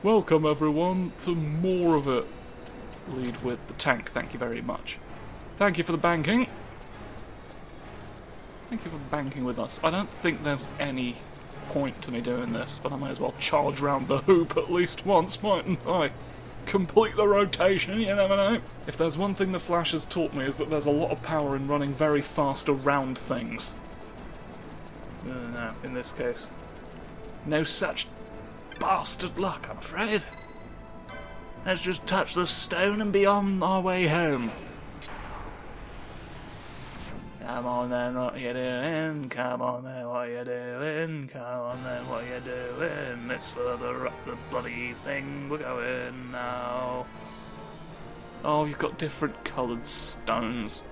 Welcome everyone to more of it. Lead with the tank, thank you very much. Thank you for the banking. Thank you for banking with us. I don't think there's any point to me doing this, but I might as well charge round the hoop at least once, mightn't I? Complete the rotation, you never know. If there's one thing the Flash has taught me is that there's a lot of power in running very fast around things. No, in this case. No such bastard luck, I'm afraid. Let's just touch the stone and be on our way home. Come on then, what you doing? Come on then, what you doing? Come on then, what you doing? It's further up the bloody thing we're going now. Oh, you've got different coloured stones.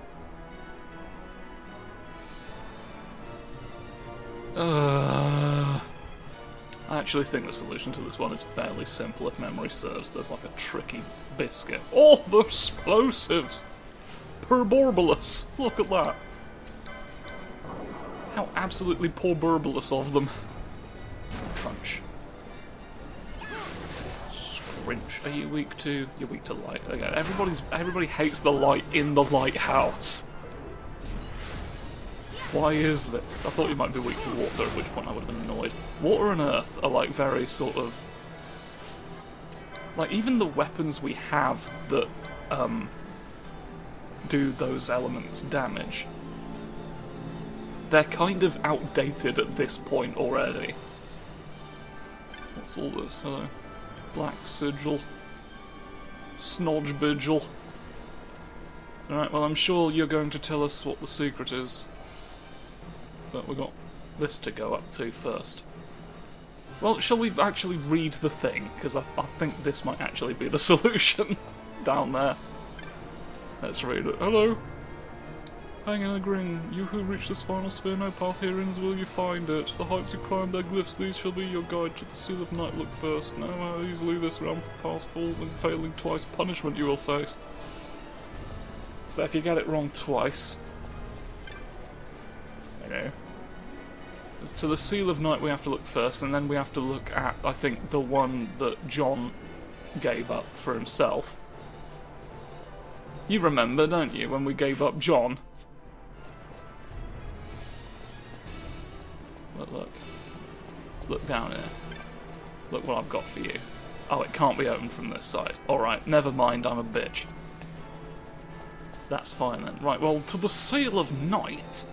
I actually think the solution to this one is fairly simple if memory serves. There's like a tricky biscuit. Oh, the explosives! Perborbolus! Look at that. How absolutely porburbolous of them. Trunch. Scrinch. Are you weak to... You're weak to light. Okay, everybody hates the light in the lighthouse. Why is this? I thought you might be weak to water, at which point I would have been annoyed. Water and earth are like very sort of... Like, even the weapons we have that do those elements damage, they're kind of outdated at this point already. What's all this? Hello. Black sigil. Snodge vigil. Alright, well I'm sure you're going to tell us what the secret is. But we've got this to go up to first. Well, shall we actually read the thing? Because I think this might actually be the solution down there. Let's read it. Hello. Hanging in a green, you who reach this final sphere, no path herein will you find it. The heights you climb, their glyphs, these shall be your guide to the seal of night. Look first. Know how easily this realm to pass, fall, and failing twice, punishment you will face. So if you get it wrong twice, you know. To the seal of night we have to look first, and then we have to look at, I think, the one that John gave up for himself. You remember, don't you, when we gave up John? Look. Look down here. Look what I've got for you. Oh, it can't be opened from this side. Alright, never mind, I'm a bitch. That's fine then. Right, well, to the seal of night,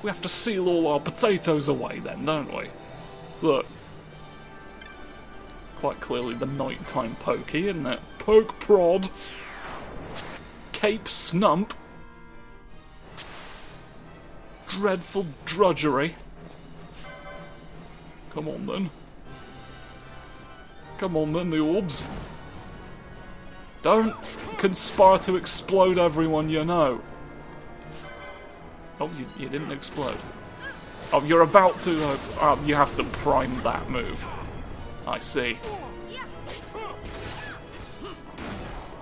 we have to seal all our potatoes away then, don't we? Look. Quite clearly the nighttime pokey, isn't it? Poke prod. Cape snump. Dreadful drudgery. Come on then. Come on then, the orbs. Don't conspire to explode everyone you know. Oh, you didn't explode. Oh, you're about to... you have to prime that move. I see.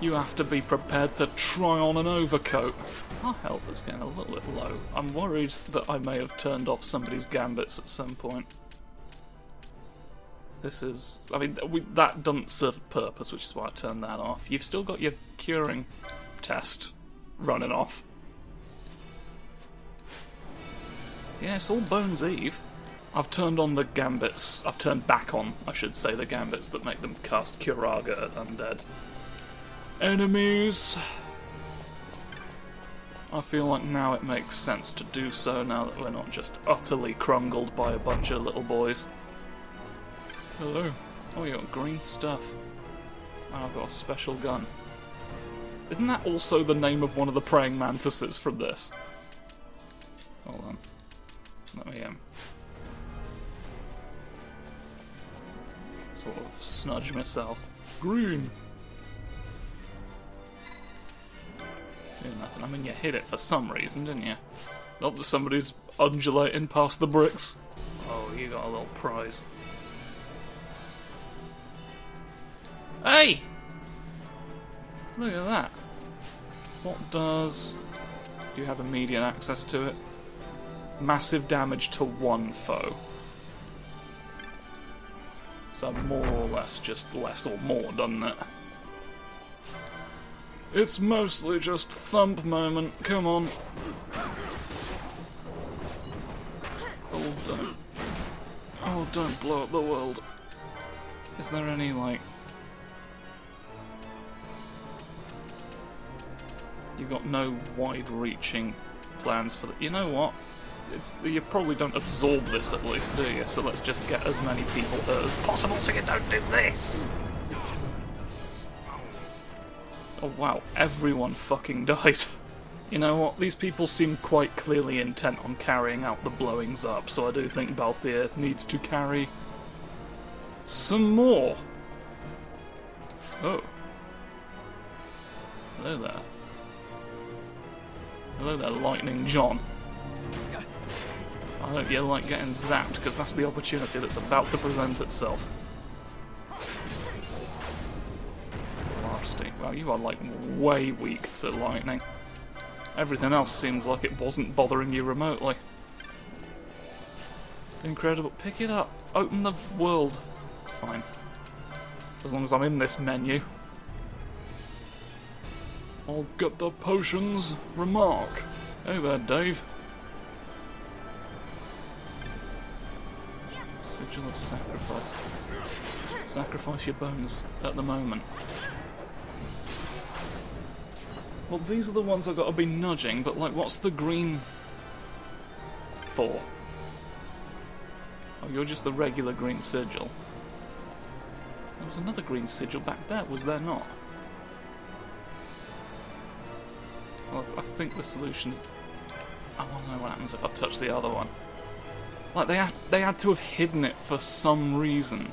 You have to be prepared to try on an overcoat. Our health is getting a little bit low. I'm worried that I may have turned off somebody's gambits at some point. This is... I mean, that doesn't serve a purpose, which is why I turned that off. You've still got your curing test running off. Yeah, it's all Bones Eve. I've turned on the gambits. I've turned back on, I should say, the gambits that make them cast Curaga at undead enemies. I feel like now it makes sense to do so, now that we're not just utterly crumbled by a bunch of little boys. Hello. Oh, you got green stuff. And I've got a special gun. Isn't that also the name of one of the praying mantises from this? Hold on. Let me sort of snudge myself. Green. Nothing. I mean, you hit it for some reason, didn't you? Not that somebody's undulating past the bricks. Oh, you got a little prize. Hey! Look at that. What does... Do you have immediate access to it? Massive damage to one foe. So more or less just less or more, doesn't it? It's mostly just thump moment, come on. Oh, don't blow up the world. Is there any, like... You've got no wide-reaching plans for the... You know what? You probably don't absorb this at least, do you? So let's just get as many people hurt as possible so you don't do this! Oh wow, everyone fucking died. You know what, these people seem quite clearly intent on carrying out the blowings up, so I do think Balthier needs to carry some more. Oh. Hello there. Hello there, Lightning John. I hope you like getting zapped, because that's the opportunity that's about to present itself. Nasty. Wow, you are like way weak to lightning. Everything else seems like it wasn't bothering you remotely. Incredible. Pick it up. Open the world. Fine. As long as I'm in this menu. I'll get the potions. Remark. Hey there, Dave. Sigil of sacrifice. Sacrifice your bones at the moment. Well, these are the ones I've got to be nudging, but like, what's the green for? Oh, you're just the regular green sigil. There was another green sigil back there, was there not? Well, I think the solution is... I want to know what happens if I touch the other one. Like, they had to have hidden it for some reason.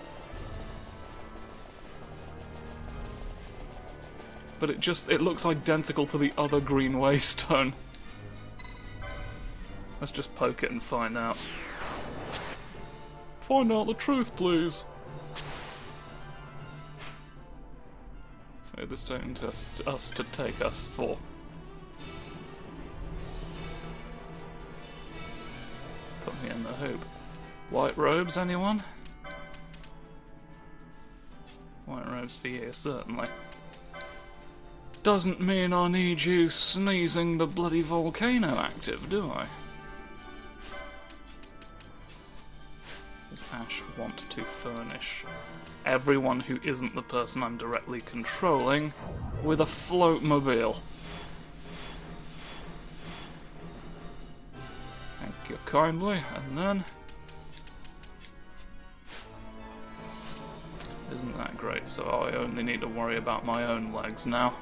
But it looks identical to the other green waystone. Let's just poke it and find out. Find out the truth, please. Wait, this don't just us to take us for. Put me in the hoop. White robes, anyone? White robes for you, certainly. Doesn't mean I need you sneezing the bloody volcano active, do I? Does Ash want to furnish everyone who isn't the person I'm directly controlling with a floatmobile? Thank you kindly, and then... Isn't that great, so I only need to worry about my own legs now.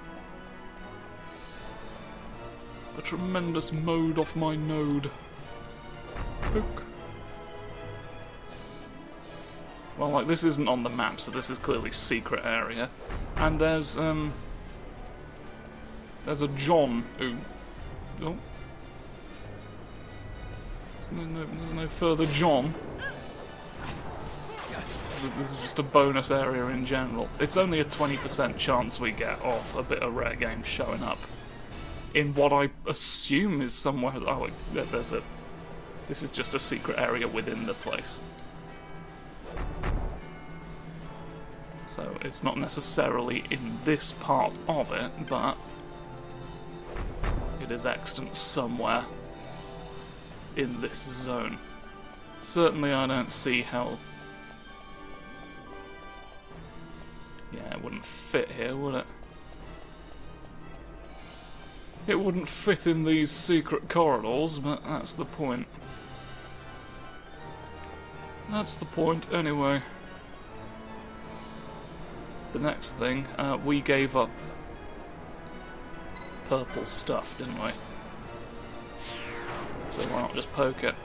A tremendous mode off my node. Book. Well, like, this isn't on the map, so this is clearly secret area. And there's a John who... Oh. There's no further John. This is just a bonus area in general. It's only a 20% chance we get of a bit of rare games showing up in what I assume is somewhere... Oh, there's a... This is just a secret area within the place. So it's not necessarily in this part of it, but it is extant somewhere in this zone. Certainly I don't see how... Yeah, it wouldn't fit here, would it? It wouldn't fit in these secret corridors, but that's the point. That's the point, anyway. The next thing, we gave up purple stuff, didn't we? So why not just poke it?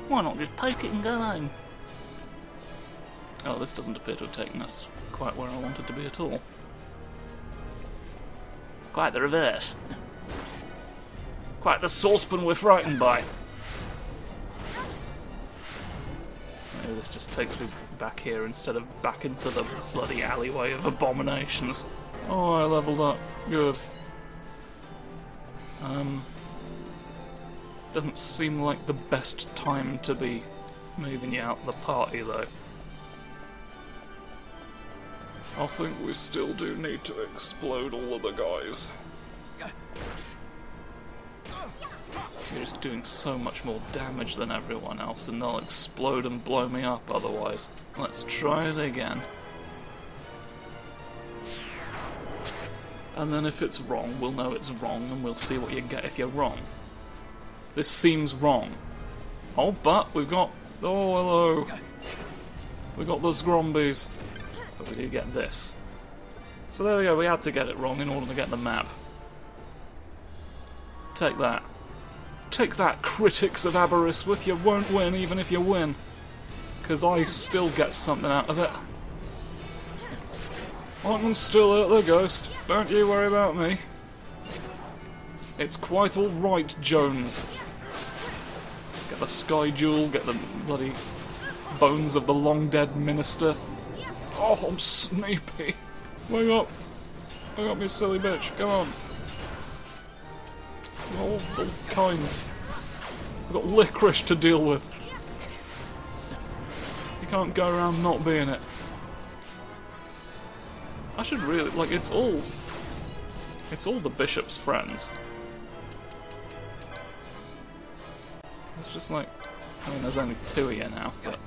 Why not just poke it and go home? Oh, this doesn't appear to have taken us quite where I wanted to be at all. Quite the reverse. Quite the saucepan we're frightened by. Maybe this just takes me back here instead of back into the bloody alleyway of abominations. Oh, I leveled up. Good. Doesn't seem like the best time to be moving you out the party, though. I think we still do need to explode all of the guys. You're just doing so much more damage than everyone else, and they'll explode and blow me up otherwise. Let's try it again. And then if it's wrong, we'll know it's wrong, and we'll see what you get if you're wrong. This seems wrong. Oh, but we've got... Oh, hello. We got the Zombies. But we do get this. So there we go, we had to get it wrong in order to get the map. Take that. Take that, critics of Aberystwyth, you won't win even if you win. Because I still get something out of it. I can still hurt the ghost, don't you worry about me. It's quite alright, Jones. Get the Sky Jewel, get the bloody bones of the long-dead minister. Oh, I'm sleepy. Wake up. Wake up, you silly bitch, come on. All kinds. We've got licorice to deal with. You can't go around not being it. I should really, like, it's all the bishop's friends. It's just like, I mean, there's only 2 of you now, but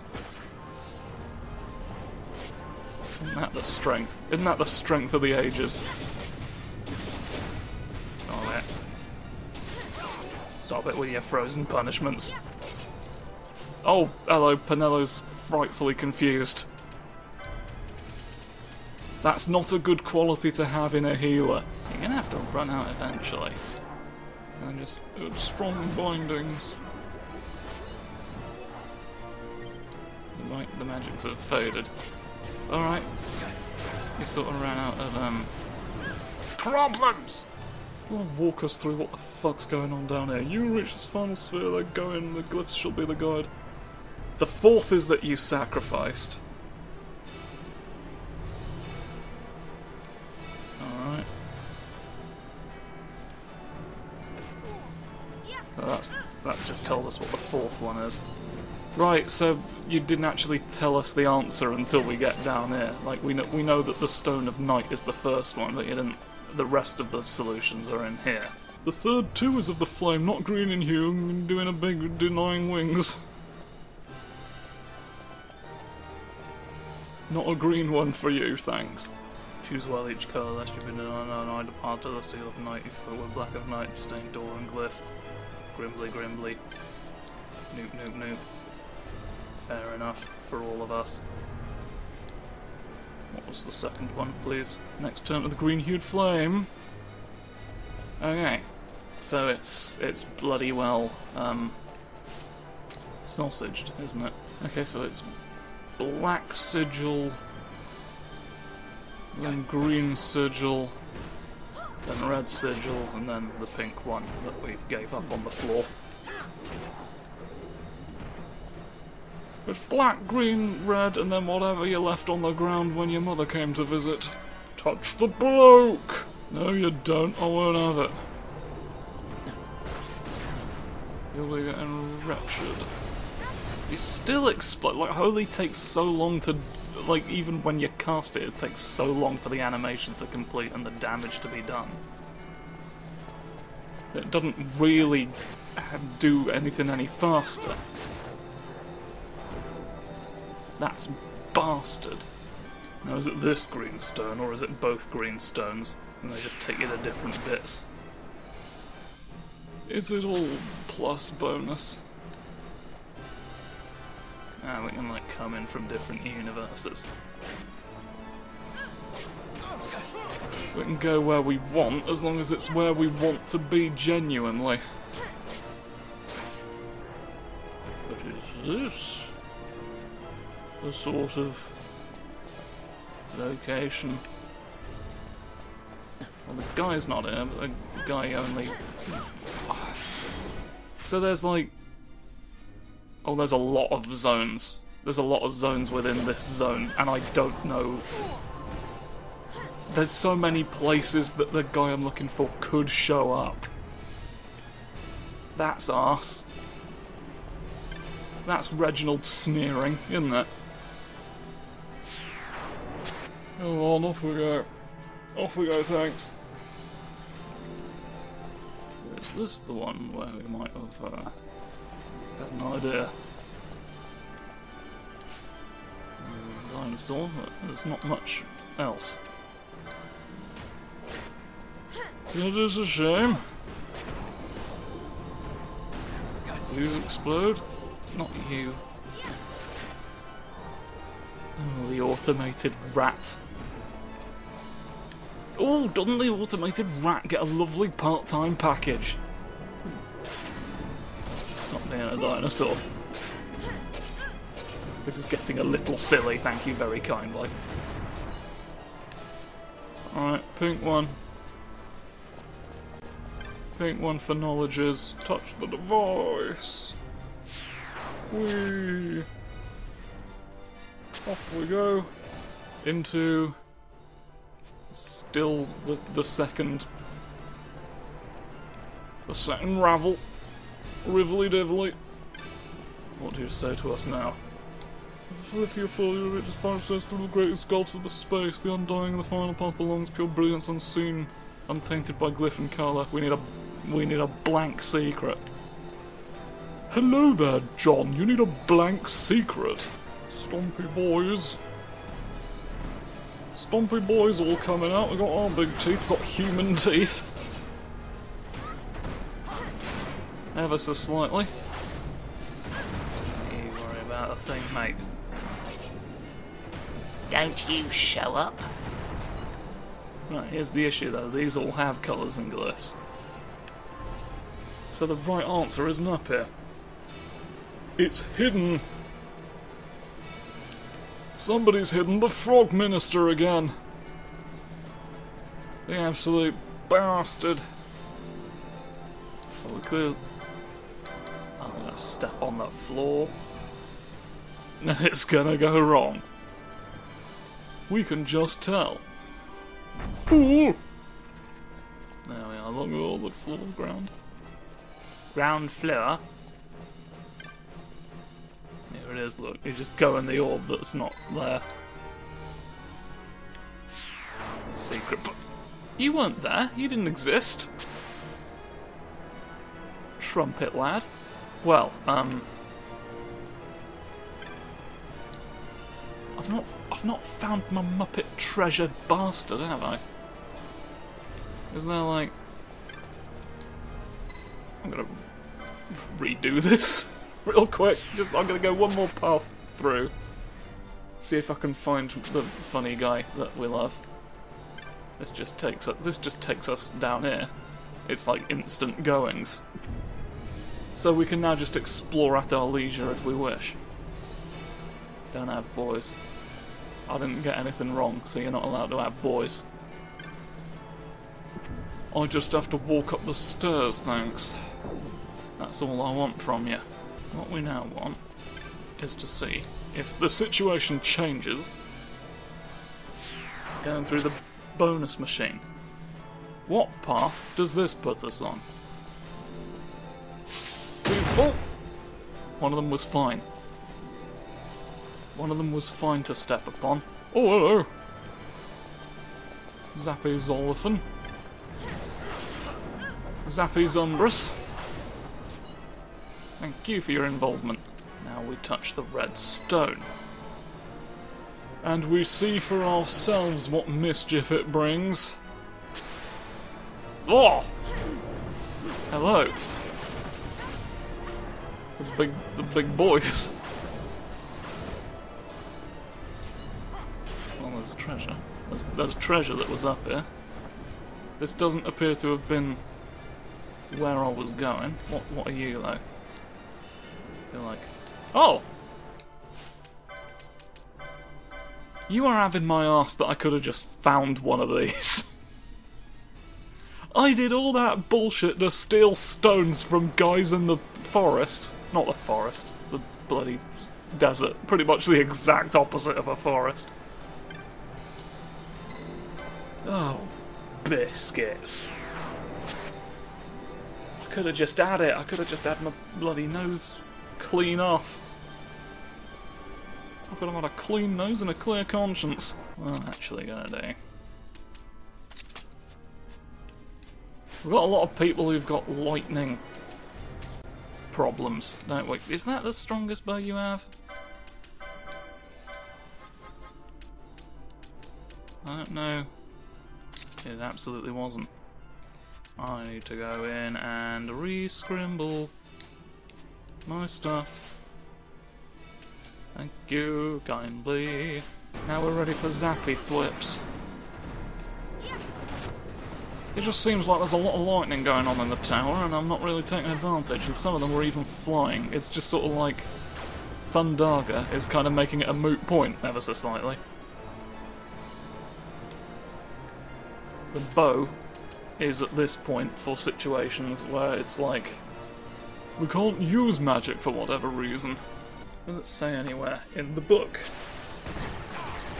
isn't that the strength? Isn't that the strength of the ages? Stop it with your frozen punishments. Oh, hello, Pinello's frightfully confused. That's not a good quality to have in a healer. You're gonna have to run out eventually. And just strong bindings. The magics have faded. Alright. You sort of ran out of problems! Walk us through what the fuck's going on down here. You reach this final sphere, they go in, the glyphs shall be the guide. The 4th is that you sacrificed. Alright. So that just tells us what the 4th one is. Right, so you didn't actually tell us the answer until we get down here. Like, we know that the Stone of Night is the first one, but you didn't... The rest of the solutions are in here. The 3rd too is of the flame, not green in hue, doing a big denying wings. Not a green one for you, thanks. Choose well each colour, lest you be denied I depart to the seal of night, if it were black of night, stained door and glyph. Grimbly, grimbly. Noop, noop, noop. Fair enough, for all of us. What was the second one, please? Next turn to the green-hued flame. Okay, so it's bloody well sausaged, isn't it? Okay, so it's black sigil, then green sigil, then red sigil, and then the pink one that we gave up on the floor. It's black, green, red, and then whatever you left on the ground when your mother came to visit. Touch the bloke! No, you don't. I won't have it. You'll be getting wretched. You still explode. Like, Holy takes so long to... Like, even when you cast it, it takes so long for the animation to complete and the damage to be done. It doesn't really do anything any faster. That's bastard. Now, is it this green stone, or is it both green stones? And they just take you to different bits. Is it all plus bonus? Ah, we can, like, come in from different universes. We can go where we want, as long as it's where we want to be genuinely. What is this? A sort of location. Well, the guy's not here, but the guy only... So there's like... Oh, there's a lot of zones. There's a lot of zones within this zone, and I don't know... There's so many places that the guy I'm looking for could show up. That's arse. That's Reginald sneering, isn't it? Go on, off we go. Off we go, thanks. Is this the one where we might have had an idea? There's a dinosaur, but there's not much else. It is a shame. Please explode. Not you. Oh, the automated rat. Oh, doesn't the automated rat get a lovely part-time package? Stop being a dinosaur. This is getting a little silly, thank you very kindly. Alright, pink one. Pink one for knowledges. Touch the device. Whee! Off we go. Into... still the second... the second ravel. Rivelly-divelly. What do you say to us now? If you follow your richest five says through the greatest gulfs of the space, the undying, the final path belongs pure brilliance unseen, untainted by glyph and colour. We need a blank secret. Hello there, John. You need a blank secret. Stompy boys. Stompy boys all coming out. We've got our big teeth, we've got human teeth. Ever so slightly. Don't you worry about a thing, mate. Don't you show up. Right, here's the issue though. These all have colours and glyphs. So the right answer isn't up here. It's hidden. Somebody's hidden the Frog Minister again. The absolute bastard. Oh, we could... I'm gonna step on the floor. And it's gonna go wrong. We can just tell. Fool! There we are, along with all the floor ground. Ground floor? Here it is, look. You just go in the orb that's not there. Secret, but you weren't there. You didn't exist. Trumpet lad. Well, I've not found my Muppet treasure bastard, have I? Isn't there like... I'm gonna redo this real quick. I'm gonna go one more path through. See if I can find the funny guy that we love. This just takes us down here. It's like instant goings. So we can now just explore at our leisure if we wish. Don't have boys. I didn't get anything wrong, so you're not allowed to have boys. I just have to walk up the stairs, thanks. That's all I want from you. What we now want is to see if the situation changes going through the bonus machine. What path does this put us on? Oh! One of them was fine. One of them was fine to step upon. Oh, hello! Zappy Zolifan. Zappy Zumbrus. Thank you for your involvement. Now we touch the red stone. And we see for ourselves what mischief it brings. Oh! Hello. The big boys. Well, there's treasure. There's treasure that was up here. This doesn't appear to have been where I was going. What are you, though? You're like... Oh! You are having my arse that I could have just found one of these. I did all that bullshit to steal stones from guys in the forest. Not the forest, the bloody desert. Pretty much the exact opposite of a forest. Oh, biscuits. I could have just had it. I could have just had my bloody nose clean off. I could have had a clean nose and a clear conscience. Well, I'm actually gonna do. We've got a lot of people who've got lightning problems, don't we? Is that the strongest bow you have? I don't know. It absolutely wasn't. I need to go in and re-scrimble my stuff. Thank you kindly. Now we're ready for zappy flips. It just seems like there's a lot of lightning going on in the tower and I'm not really taking advantage, and some of them were even flying. It's just sort of like Thundaga is kind of making it a moot point ever so slightly. The bow is at this point for situations where it's like, we can't use magic for whatever reason. Does it say anywhere in the book?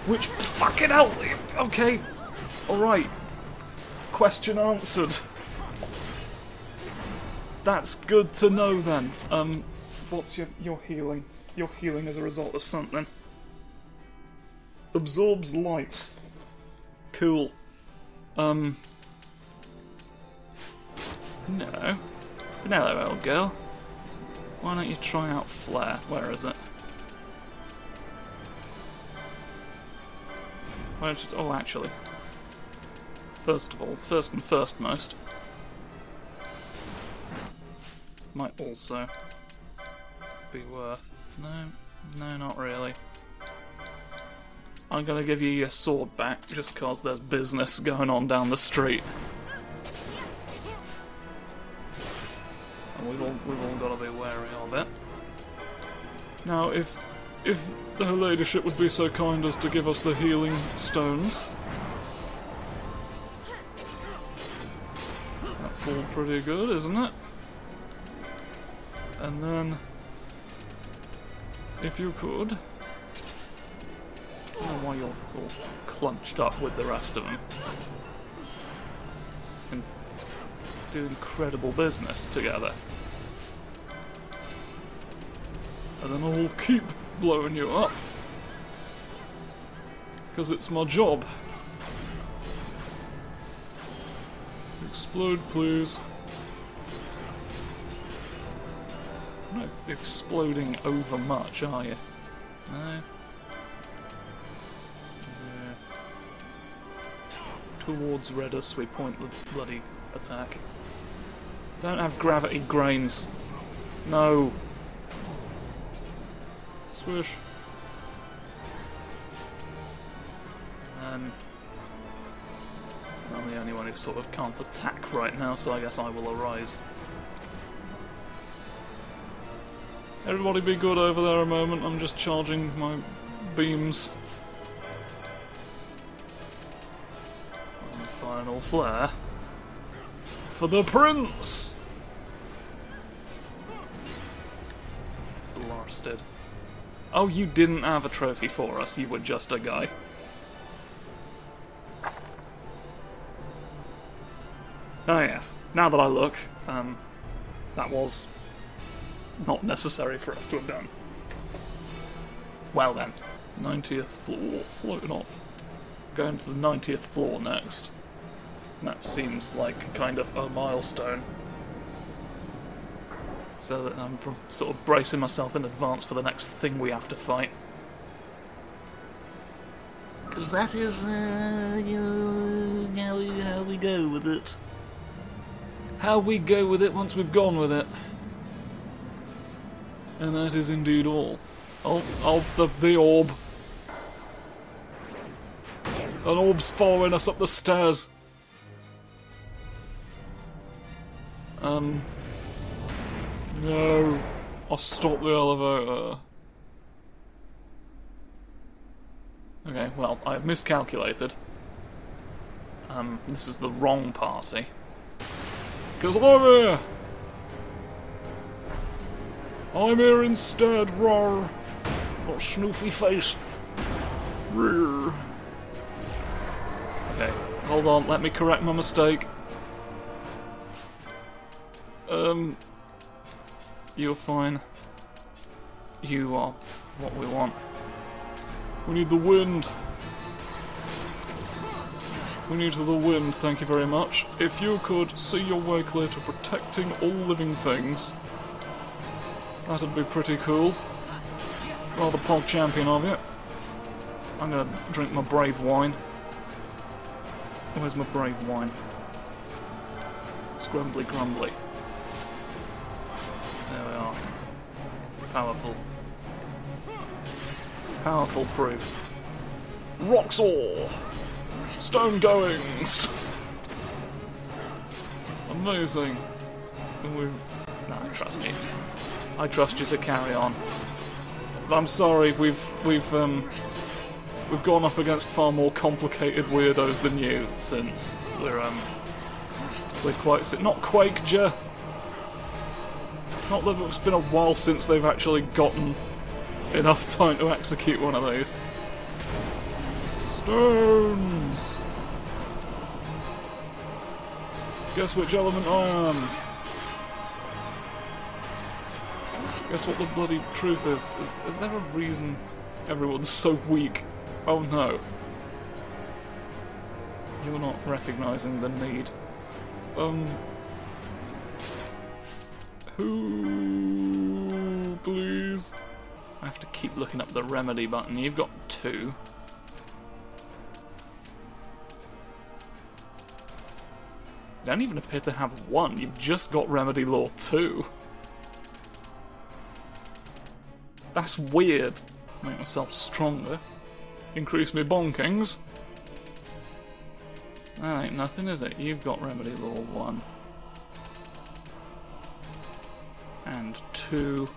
Which fucking hell! Okay, alright. Question answered. That's good to know then. What's your healing? Your healing as a result of something. Absorbs light. Cool. No. Hello, old girl. Why don't you try out Flare? Where is it? Why don't you... Oh, actually. First of all, first and firstmost, might also be worth... No, not really. I'm gonna give you your sword back, just cause there's business going on down the street. And we've all got to be wary of it. Now, if her ladyship would be so kind as to give us the healing stones... That's all pretty good, isn't it? And then, if you could... I don't know why you're all clunched up with the rest of them. And do incredible business together. And then I'll keep blowing you up. Because it's my job. Explode, please. You're not exploding over much, are you? No. Yeah. Towards Redus we point the bloody attack. Don't have gravity grains. No. Swish. And I'm the only one who sort of can't attack right now, so I guess I will arise. Everybody be good over there a moment, I'm just charging my beams. One final flare. For the prince! Blasted. Oh, you didn't have a trophy for us, you were just a guy. Oh yes, now that I look, that was not necessary for us to have done. Well then, 90th floor, floating off. Going to the 90th floor next. That seems like kind of a milestone. So that I'm sort of bracing myself in advance for the next thing we have to fight. Because that is, how we go with it. How we go with it once we've gone with it. And that is indeed all. Oh, the orb. An orb's following us up the stairs. No. I'll stop the elevator. Okay, well, I've miscalculated. This is the wrong party. Because I'm here! I'm here instead, roar! Got snoofy face. Rear. Okay, hold on, let me correct my mistake. You're fine. You are what we want. We need the wind. We need the wind, thank you very much. If you could see your way clear to protecting all living things, that'd be pretty cool. Rather pog champion of you. I'm gonna drink my brave wine. Where's my brave wine? It's grumbly grumbly. There we are. Powerful. Powerful proof. Roxor! Stone goings! Amazing. Nah, I trust you. I trust you to carry on. I'm sorry, we've gone up against far more complicated weirdos than you, since we're quite not Quakeja. Not that it's been a while since they've actually gotten enough time to execute one of these. Stones! Guess which element I am? Guess what the bloody truth is? Is there a reason everyone's so weak? Oh no. You're not recognising the need. Who... please? I have to keep looking up the remedy button. You've got 2. You don't even appear to have 1. You've just got remedy law 2. That's weird. Make myself stronger. Increase me bonkings. That ain't nothing, is it? You've got remedy law 1. And 2.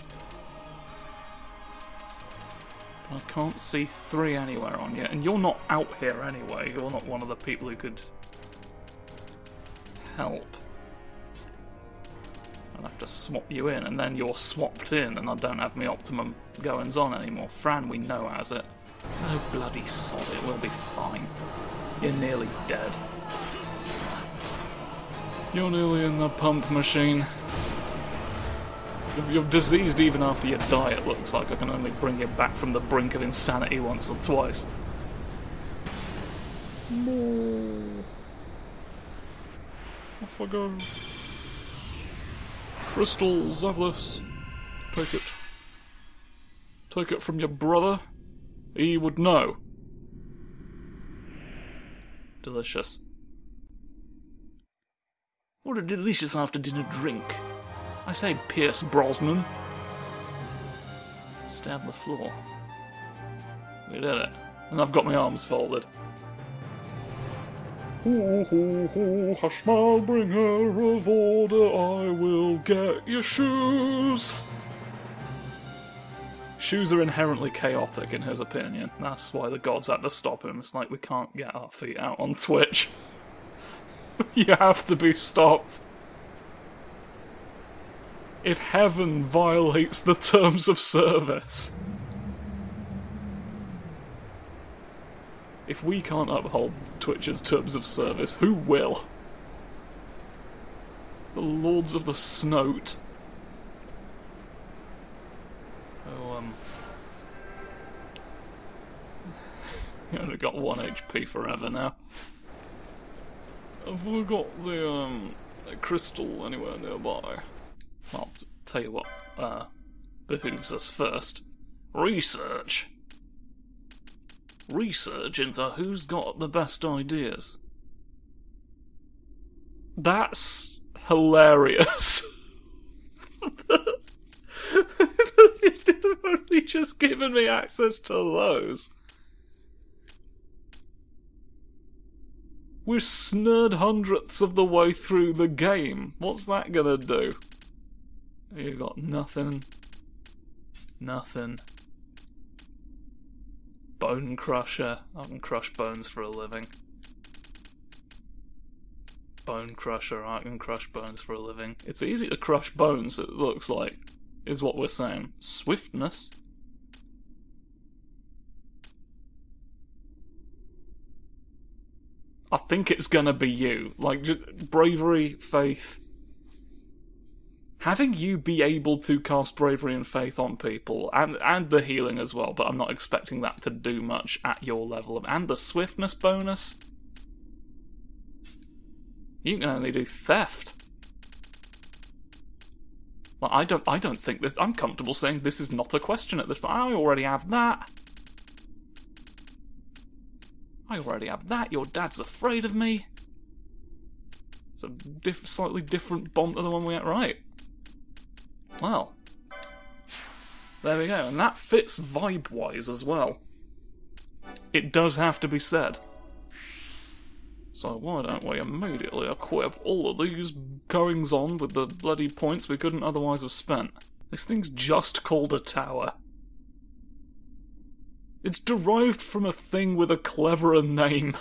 I can't see 3 anywhere on you. And you're not out here anyway. You're not one of the people who could help. I'll have to swap you in, and then you're swapped in, and I don't have my optimum goings on anymore. Fran, we know, has it. No bloody sod, it will be fine. You're nearly dead. You're nearly in the pump machine. You're diseased even after you die, it looks like. I can only bring you back from the brink of insanity once or twice. Off I go. Crystal Zavlis. Take it. Take it from your brother. He would know. Delicious. What a delicious after-dinner drink. I say, Pierce Brosnan. Stab the floor. We did it. And I've got my arms folded. Ho, ho, ho, hush, bringer of order, I will get your shoes. Shoes are inherently chaotic, in his opinion. That's why the gods had to stop him. It's like, we can't get our feet out on Twitch. You have to be stopped. If heaven violates the terms of service. If we can't uphold Twitch's terms of service, who will? The Lords of the Snoat. Oh, you only got 1 HP forever now. Have we got the crystal anywhere nearby? Well, I'll tell you what behooves us first. Research! Research into who's got the best ideas. That's hilarious. You've only just given me access to those. We're snurred hundredths of the way through the game. What's that gonna do? You got nothing. Nothing. Bone crusher. I can crush bones for a living. Bone crusher. I can crush bones for a living. It's easy to crush bones, it looks like, is what we're saying. Swiftness. I think it's gonna be you. Like, bravery, faith. having you be able to cast Bravery and Faith on people, and the healing as well, but I'm not expecting that to do much at your level, and the swiftness bonus. You can only do theft. Well, I don't think this. I'm comfortable saying this is not a question at this point. I already have that. Your dad's afraid of me. It's a slightly different bomb to the one we had. Right. Well. There we go. And that fits vibe-wise as well. It does have to be said. So why don't we immediately equip all of these goings-on with the bloody points we couldn't otherwise have spent? This thing's just called a tower. It's derived from a thing with a cleverer name.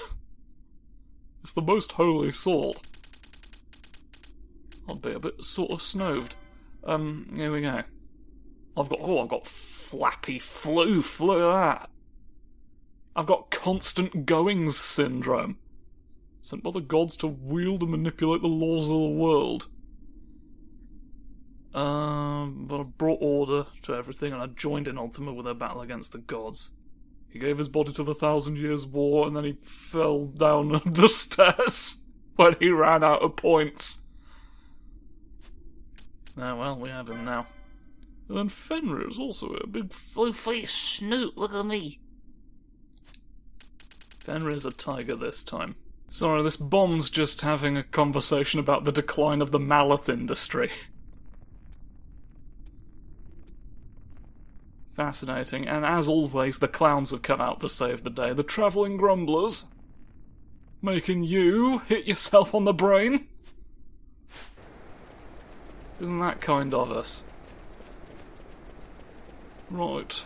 It's the Most Holy Sword. I'll be a bit sort of snoved. Here we go. I've got flappy flu, look at that. I've got constant goings syndrome. Sent by the gods to wield and manipulate the laws of the world. But I brought order to everything, and I joined in Ultima with their battle against the gods. He gave his body to the 1,000 Years' War, and then he fell down the stairs when he ran out of points. Ah, well, we have him now. And then Fenrir's also a big flu-faced snoot, look at me. Fenrir's a tiger this time. Sorry, this bomb's just having a conversation about the decline of the mallet industry. Fascinating, and as always, the clowns have come out to save the day. The travelling grumblers. Making you hit yourself on the brain. Isn't that kind of us? Right.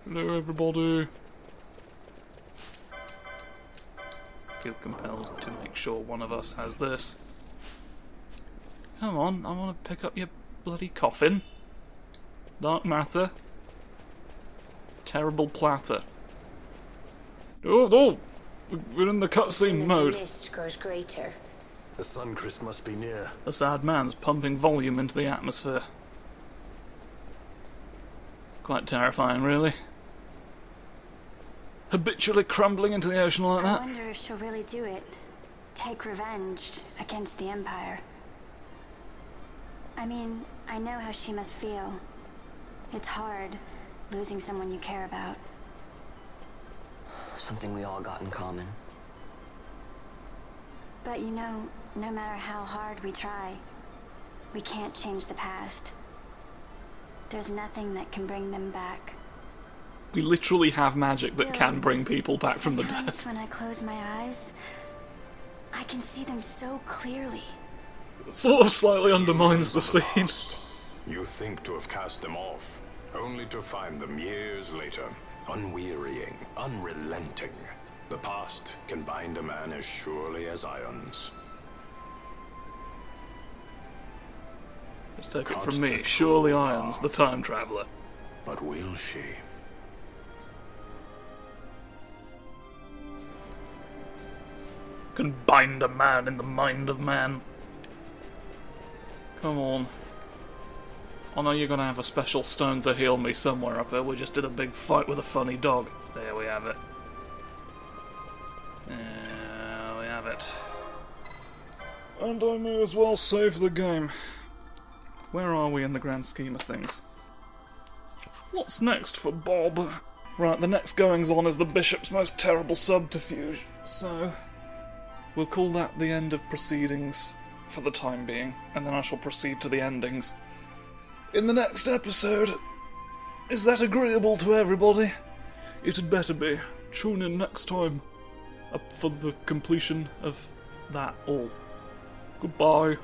Hello, everybody. Feel compelled to make sure one of us has this. Come on, I want to pick up your bloody coffin. Dark matter. Terrible platter. Oh, we're in the cutscene mode. The mist grows greater. The sun crest must be near. The sad man's pumping volume into the atmosphere. Quite terrifying, really. Habitually crumbling into the ocean like that. I wonder if she'll really do it. Take revenge against the Empire. I mean, I know how she must feel. It's hard, losing someone you care about. Something we all got in common. But you know, no matter how hard we try, we can't change the past. There's nothing that can bring them back. We literally have magic that can bring people back from the dead. Sometimes when I close my eyes, I can see them so clearly. It sort of slightly undermines the scene. You think to have cast them off, only to find them years later, unwearying, unrelenting. The past can bind a man as surely as irons. Just take it from me, Shirley Irons, the time traveller. But will she? Can bind a man in the mind of man. Come on. I know you're gonna have a special stone to heal me somewhere up here. We just did a big fight with a funny dog. There we have it. There we have it. And I may as well save the game. Where are we in the grand scheme of things? What's next for Bob? Right, the next goings on is the Bishop's most terrible subterfuge, so we'll call that the end of proceedings for the time being, and then I shall proceed to the endings in the next episode. Is that agreeable to everybody? It had better be. Tune in next time for the completion of that all. Goodbye.